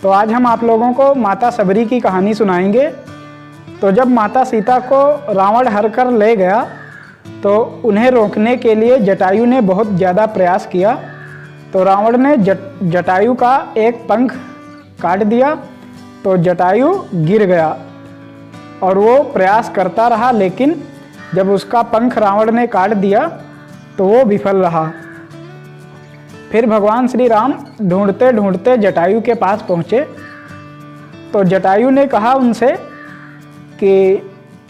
तो आज हम आप लोगों को माता सबरी की कहानी सुनाएंगे। तो जब माता सीता को रावण हर कर ले गया तो उन्हें रोकने के लिए जटायु ने बहुत ज़्यादा प्रयास किया। तो रावण ने जटायु का एक पंख काट दिया तो जटायु गिर गया और वो प्रयास करता रहा, लेकिन जब उसका पंख रावण ने काट दिया तो वो विफल रहा। फिर भगवान श्री राम ढूंढते ढूंढते जटायु के पास पहुँचे। तो जटायु ने कहा उनसे कि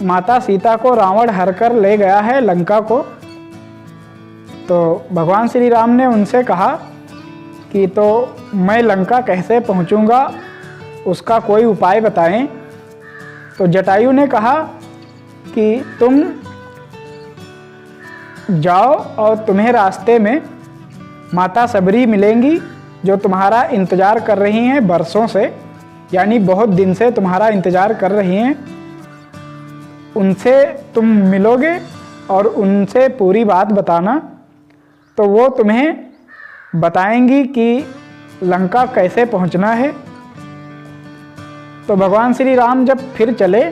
माता सीता को रावण हर कर ले गया है लंका को। तो भगवान श्री राम ने उनसे कहा कि तो मैं लंका कैसे पहुंचूंगा, उसका कोई उपाय बताएं। तो जटायु ने कहा कि तुम जाओ और तुम्हें रास्ते में माता सबरी मिलेंगी जो तुम्हारा इंतज़ार कर रही हैं बरसों से, यानी बहुत दिन से तुम्हारा इंतज़ार कर रही हैं। उनसे तुम मिलोगे और उनसे पूरी बात बताना, तो वो तुम्हें बताएंगी कि लंका कैसे पहुंचना है। तो भगवान श्री राम जब फिर चले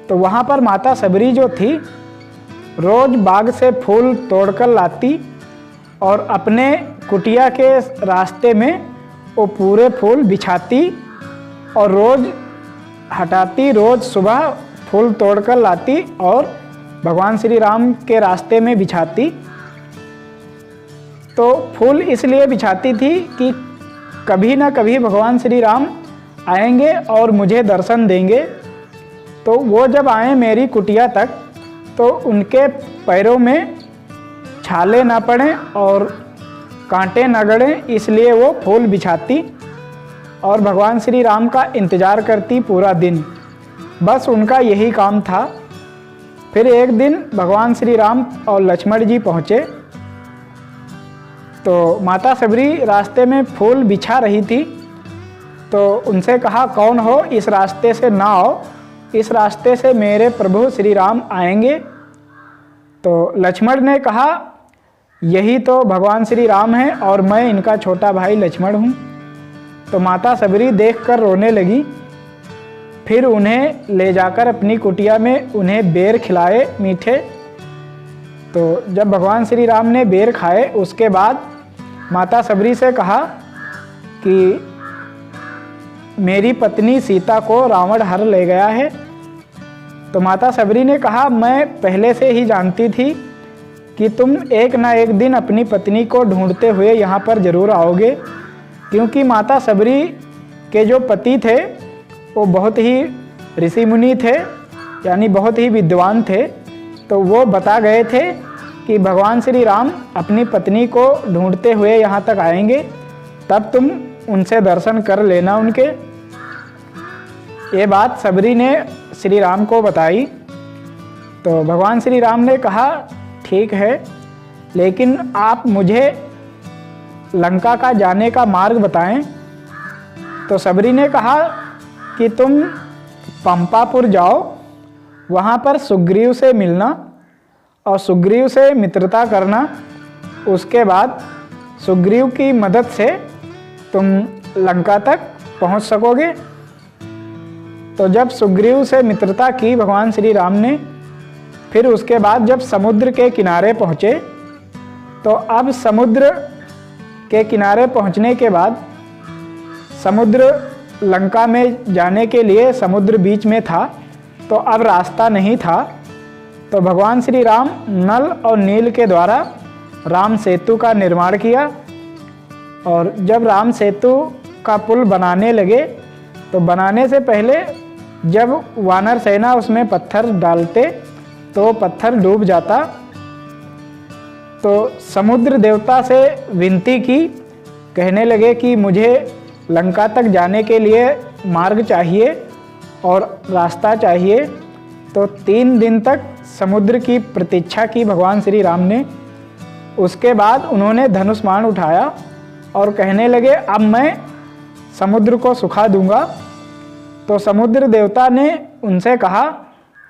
तो वहाँ पर माता सबरी जो थी रोज़ बाग से फूल तोड़कर लाती और अपने कुटिया के रास्ते में वो पूरे फूल बिछाती और रोज़ हटाती, रोज़ सुबह फूल तोड़कर लाती और भगवान श्री राम के रास्ते में बिछाती। तो फूल इसलिए बिछाती थी कि कभी ना कभी भगवान श्री राम आएंगे और मुझे दर्शन देंगे। तो वो जब आए मेरी कुटिया तक तो उनके पैरों में छाले ना पड़ें और कांटे न गड़ें, इसलिए वो फूल बिछाती और भगवान श्री राम का इंतज़ार करती पूरा दिन। बस उनका यही काम था। फिर एक दिन भगवान श्री राम और लक्ष्मण जी पहुँचे। तो माता सबरी रास्ते में फूल बिछा रही थी। तो उनसे कहा, कौन हो, इस रास्ते से ना आओ, इस रास्ते से मेरे प्रभु श्री राम आएंगे। तो लक्ष्मण ने कहा, यही तो भगवान श्री राम हैं और मैं इनका छोटा भाई लक्ष्मण हूँ। तो माता सबरी देखकर रोने लगी। फिर उन्हें ले जाकर अपनी कुटिया में उन्हें बेर खिलाए मीठे। तो जब भगवान श्री राम ने बेर खाए उसके बाद माता सबरी से कहा कि मेरी पत्नी सीता को रावण हर ले गया है। तो माता सबरी ने कहा, मैं पहले से ही जानती थी कि तुम एक ना एक दिन अपनी पत्नी को ढूंढते हुए यहाँ पर ज़रूर आओगे, क्योंकि माता सबरी के जो पति थे वो बहुत ही ऋषि मुनि थे, यानी बहुत ही विद्वान थे। तो वो बता गए थे कि भगवान श्री राम अपनी पत्नी को ढूंढते हुए यहाँ तक आएंगे, तब तुम उनसे दर्शन कर लेना उनके। ये बात सबरी ने श्री राम को बताई। तो भगवान श्री राम ने कहा, ठीक है, लेकिन आप मुझे लंका का जाने का मार्ग बताएं। तो सबरी ने कहा कि तुम पंपापुर जाओ, वहाँ पर सुग्रीव से मिलना और सुग्रीव से मित्रता करना। उसके बाद सुग्रीव की मदद से तुम लंका तक पहुँच सकोगे। तो जब सुग्रीव से मित्रता की भगवान श्री राम ने, फिर उसके बाद जब समुद्र के किनारे पहुँचे, तो अब समुद्र के किनारे पहुँचने के बाद समुद्र लंका में जाने के लिए समुद्र बीच में था, तो अब रास्ता नहीं था। तो भगवान श्री राम नल और नील के द्वारा राम सेतु का निर्माण किया। और जब राम सेतु का पुल बनाने लगे तो बनाने से पहले जब वानर सेना उसमें पत्थर डालते तो पत्थर डूब जाता। तो समुद्र देवता से विनती की, कहने लगे कि मुझे लंका तक जाने के लिए मार्ग चाहिए और रास्ता चाहिए। तो 3 दिन तक समुद्र की प्रतीक्षा की भगवान श्री राम ने। उसके बाद उन्होंने धनुष बाण उठाया और कहने लगे, अब मैं समुद्र को सुखा दूंगा। तो समुद्र देवता ने उनसे कहा,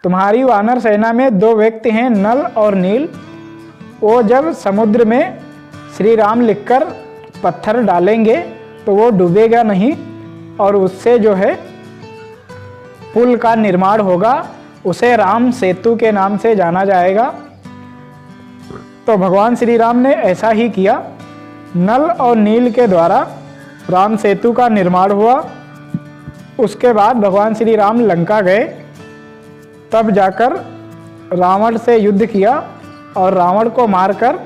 तुम्हारी वानर सेना में 2 व्यक्ति हैं, नल और नील। वो जब समुद्र में श्री राम लिखकर पत्थर डालेंगे तो वो डूबेगा नहीं, और उससे जो है पुल का निर्माण होगा, उसे राम सेतु के नाम से जाना जाएगा। तो भगवान श्री राम ने ऐसा ही किया। नल और नील के द्वारा राम सेतु का निर्माण हुआ। उसके बाद भगवान श्री राम लंका गए, तब जाकर रावण से युद्ध किया और रावण को मारकर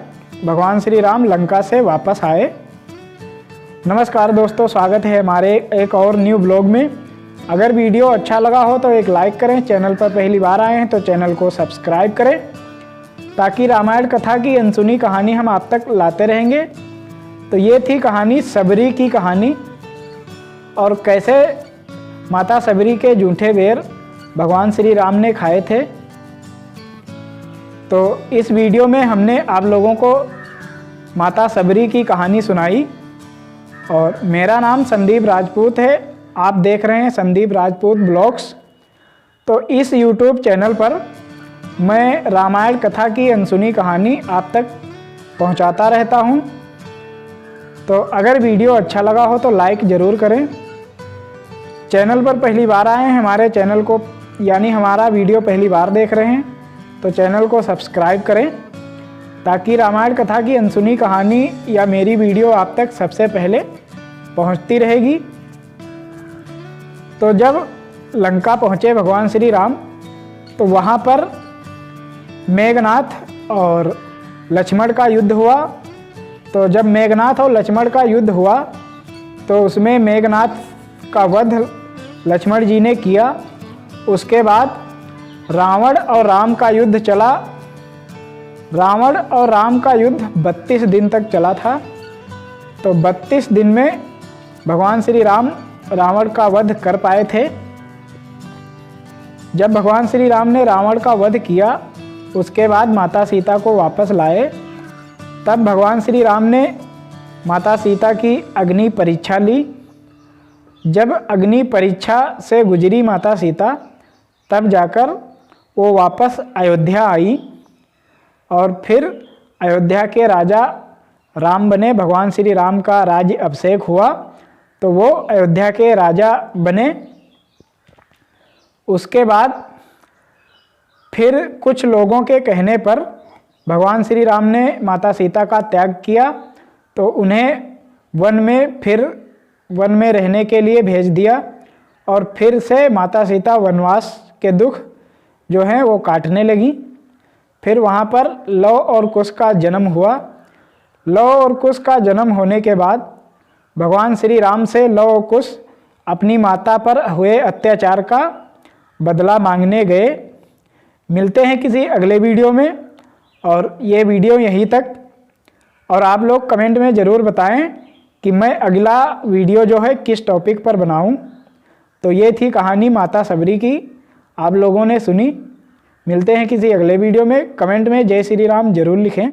भगवान श्री राम लंका से वापस आए। नमस्कार दोस्तों, स्वागत है हमारे एक और न्यू ब्लॉग में। अगर वीडियो अच्छा लगा हो तो एक लाइक करें, चैनल पर पहली बार आए हैं तो चैनल को सब्सक्राइब करें, ताकि रामायण कथा की अनसुनी कहानी हम आप तक लाते रहेंगे। तो ये थी कहानी सबरी की कहानी, और कैसे माता सबरी के जूठे बेर भगवान श्री राम ने खाए थे। तो इस वीडियो में हमने आप लोगों को माता सबरी की कहानी सुनाई, और मेरा नाम संदीप राजपूत है। आप देख रहे हैं संदीप राजपूत ब्लॉग्स। तो इस YouTube चैनल पर मैं रामायण कथा की अनसुनी कहानी आप तक पहुंचाता रहता हूं। तो अगर वीडियो अच्छा लगा हो तो लाइक ज़रूर करें। चैनल पर पहली बार आए हैं, हमारे चैनल को यानी हमारा वीडियो पहली बार देख रहे हैं तो चैनल को सब्सक्राइब करें, ताकि रामायण कथा की अनसुनी कहानी या मेरी वीडियो आप तक सबसे पहले पहुंचती रहेगी। तो जब लंका पहुंचे भगवान श्री राम, तो वहां पर मेघनाथ और लक्ष्मण का युद्ध हुआ। तो जब मेघनाथ और लक्ष्मण का युद्ध हुआ तो उसमें मेघनाथ का वध लक्ष्मण जी ने किया। उसके बाद रावण और राम का युद्ध चला। रावण और राम का युद्ध 32 दिन तक चला था। तो 32 दिन में भगवान श्री राम रावण का वध कर पाए थे। जब भगवान श्री राम ने रावण का वध किया, उसके बाद माता सीता को वापस लाए, तब भगवान श्री राम ने माता सीता की अग्नि परीक्षा ली। जब अग्नि परीक्षा से गुजरी माता सीता, तब जाकर वो वापस अयोध्या आई, और फिर अयोध्या के राजा राम बने। भगवान श्री राम का राज्य अभिषेक हुआ तो वो अयोध्या के राजा बने। उसके बाद फिर कुछ लोगों के कहने पर भगवान श्री राम ने माता सीता का त्याग किया, तो उन्हें वन में रहने के लिए भेज दिया, और फिर से माता सीता वनवास के दुख जो हैं वो काटने लगी। फिर वहाँ पर लव और कुश का जन्म हुआ। लव और कुश का जन्म होने के बाद भगवान श्री राम से लव और कुश अपनी माता पर हुए अत्याचार का बदला मांगने गए। मिलते हैं किसी अगले वीडियो में, और ये वीडियो यहीं तक। और आप लोग कमेंट में ज़रूर बताएं कि मैं अगला वीडियो जो है किस टॉपिक पर बनाऊं। तो ये थी कहानी माता सबरी की, आप लोगों ने सुनी। मिलते हैं किसी अगले वीडियो में। कमेंट में जय श्री राम ज़रूर लिखें।